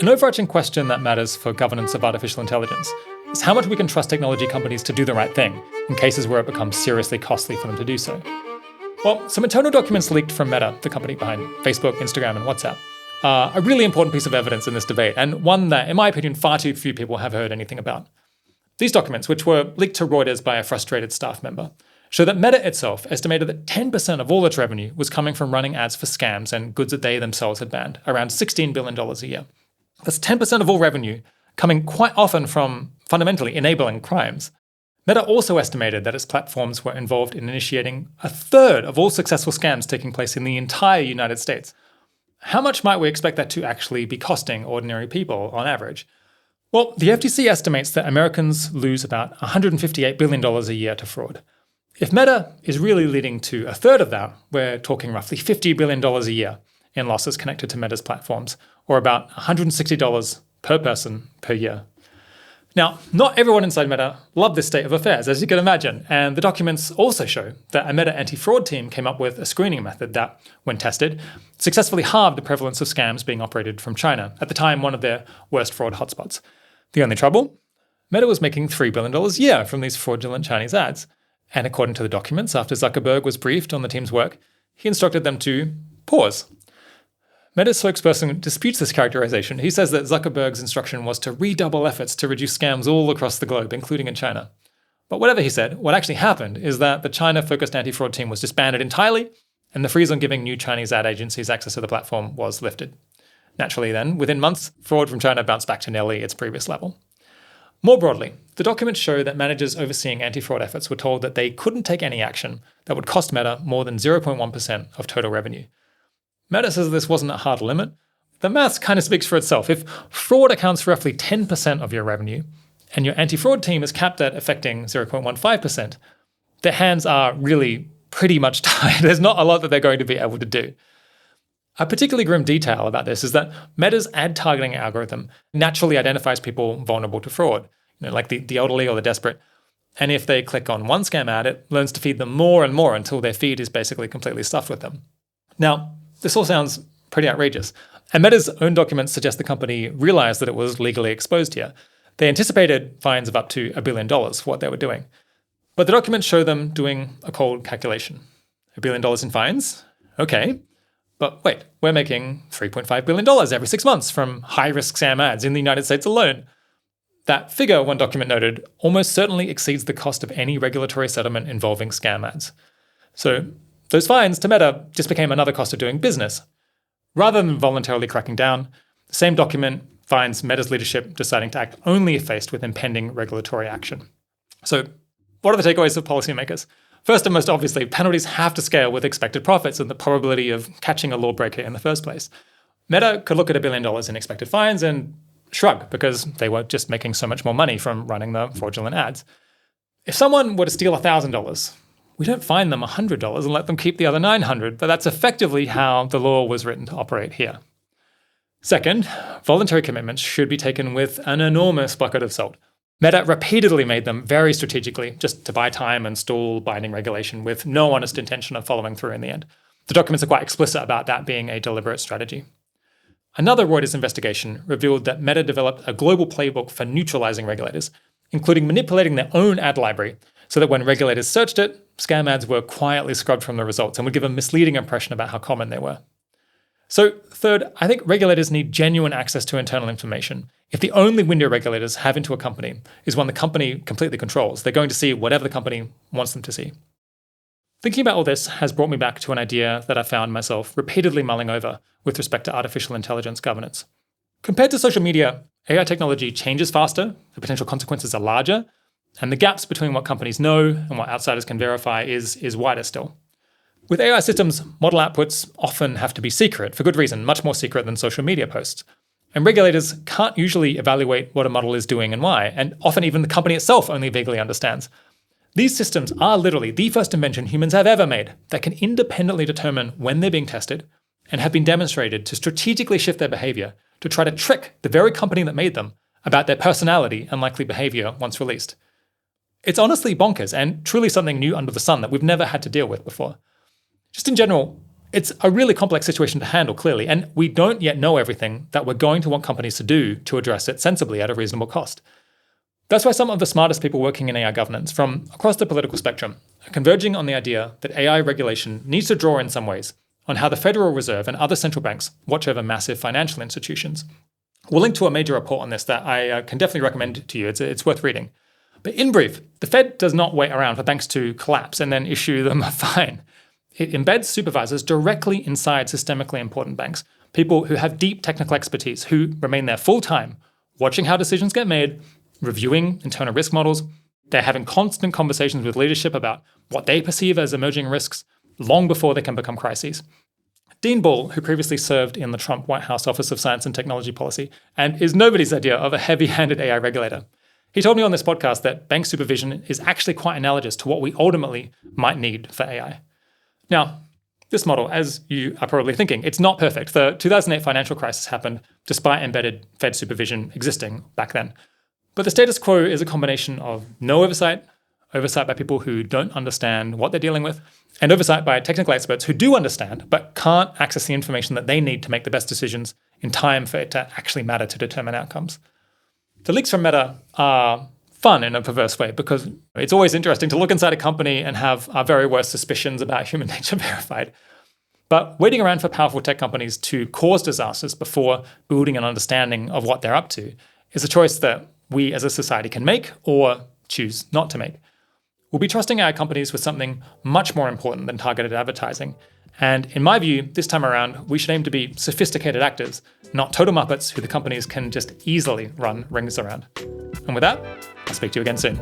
An overarching question that matters for governance of artificial intelligence is how much we can trust technology companies to do the right thing in cases where it becomes seriously costly for them to do so. Well, some internal documents leaked from Meta, the company behind Facebook, Instagram, and WhatsApp, are a really important piece of evidence in this debate, and one that, in my opinion, far too few people have heard anything about. These documents, which were leaked to Reuters by a frustrated staff member, show that Meta itself estimated that 10% of all its revenue was coming from running ads for scams and goods that they themselves had banned, around $16 billion a year. That's 10% of all revenue, coming quite often from fundamentally enabling crimes. Meta also estimated that its platforms were involved in initiating a third of all successful scams taking place in the entire United States. How much might we expect that to actually be costing ordinary people on average? Well, the FTC estimates that Americans lose about $158 billion a year to fraud. If Meta is really leading to a third of that, we're talking roughly $50 billion a year in losses connected to Meta's platforms, or about $160 per person per year. Now, not everyone inside Meta loved this state of affairs, as you can imagine, and the documents also show that a Meta anti-fraud team came up with a screening method that, when tested, successfully halved the prevalence of scams being operated from China, at the time one of their worst fraud hotspots. The only trouble? Meta was making $3 billion a year from these fraudulent Chinese ads. And according to the documents, after Zuckerberg was briefed on the team's work, he instructed them to pause. Meta's spokesperson disputes this characterization. He says that Zuckerberg's instruction was to redouble efforts to reduce scams all across the globe, including in China. But whatever he said, what actually happened is that the China-focused anti-fraud team was disbanded entirely, and the freeze on giving new Chinese ad agencies access to the platform was lifted. Naturally then, within months, fraud from China bounced back to nearly its previous level. More broadly, the documents show that managers overseeing anti-fraud efforts were told that they couldn't take any action that would cost Meta more than 0.1% of total revenue. Meta says this wasn't a hard limit. The maths kind of speaks for itself. If fraud accounts for roughly 10% of your revenue, and your anti-fraud team is capped at affecting 0.15%, their hands are really pretty much tied. There's not a lot that they're going to be able to do. A particularly grim detail about this is that Meta's ad targeting algorithm naturally identifies people vulnerable to fraud, like the elderly or the desperate. And if they click on one scam ad, it learns to feed them more and more until their feed is basically completely stuffed with them. Now, this all sounds pretty outrageous. And Meta's own documents suggest the company realized that it was legally exposed here. They anticipated fines of up to $1 billion for what they were doing. But the documents show them doing a cold calculation. $1 billion in fines? Okay. But wait, we're making $3.5 billion every 6 months from high-risk scam ads in the United States alone. That figure, one document noted, almost certainly exceeds the cost of any regulatory settlement involving scam ads. So those fines to Meta just became another cost of doing business. Rather than voluntarily cracking down, the same document finds Meta's leadership deciding to act only if faced with impending regulatory action. So what are the takeaways of policymakers? First and most obviously, penalties have to scale with expected profits and the probability of catching a lawbreaker in the first place. Meta could look at $1 billion in expected fines and shrug because they were just making so much more money from running the fraudulent ads. If someone were to steal $1,000, we don't fine them $100 and let them keep the other $900, but that's effectively how the law was written to operate here. Second, voluntary commitments should be taken with an enormous bucket of salt. Meta repeatedly made them very strategically, just to buy time and stall binding regulation with no honest intention of following through in the end. The documents are quite explicit about that being a deliberate strategy. Another Reuters investigation revealed that Meta developed a global playbook for neutralizing regulators, including manipulating their own ad library so that when regulators searched it, scam ads were quietly scrubbed from the results and would give a misleading impression about how common they were. So third, I think regulators need genuine access to internal information. If the only window regulators have into a company is one the company completely controls, they're going to see whatever the company wants them to see. Thinking about all this has brought me back to an idea that I found myself repeatedly mulling over with respect to artificial intelligence governance. Compared to social media, AI technology changes faster, the potential consequences are larger, and the gaps between what companies know and what outsiders can verify is wider still. With AI systems, model outputs often have to be secret, for good reason, much more secret than social media posts. And regulators can't usually evaluate what a model is doing and why, and often even the company itself only vaguely understands. These systems are literally the first invention humans have ever made that can independently determine when they're being tested and have been demonstrated to strategically shift their behavior to try to trick the very company that made them about their personality and likely behavior once released. It's honestly bonkers and truly something new under the sun that we've never had to deal with before. Just in general, It's a really complex situation to handle, clearly, and we don't yet know everything that we're going to want companies to do to address it sensibly at a reasonable cost. That's why some of the smartest people working in AI governance from across the political spectrum are converging on the idea that AI regulation needs to draw in some ways on how the Federal Reserve and other central banks watch over massive financial institutions. We'll link to a major report on this that I can definitely recommend to you. It's worth reading. But in brief, the Fed does not wait around for banks to collapse and then issue them a fine. It embeds supervisors directly inside systemically important banks, people who have deep technical expertise, who remain there full time, watching how decisions get made, reviewing internal risk models. They're having constant conversations with leadership about what they perceive as emerging risks long before they can become crises. Dean Ball, who previously served in the Trump White House Office of Science and Technology Policy and is nobody's idea of a heavy-handed AI regulator, he told me on this podcast that bank supervision is actually quite analogous to what we ultimately might need for AI. Now, this model, as you are probably thinking, it's not perfect. The 2008 financial crisis happened despite embedded Fed supervision existing back then. But the status quo is a combination of no oversight by people who don't understand what they're dealing with, and oversight by technical experts who do understand but can't access the information that they need to make the best decisions in time for it to actually matter to determine outcomes. The leaks from Meta are fun in a perverse way because it's always interesting to look inside a company and have our very worst suspicions about human nature verified. But waiting around for powerful tech companies to cause disasters before building an understanding of what they're up to is a choice that we as a society can make or choose not to make. We'll be trusting our companies with something much more important than targeted advertising. And in my view, this time around, we should aim to be sophisticated actors, not total muppets who the companies can just easily run rings around. And with that, I'll speak to you again soon.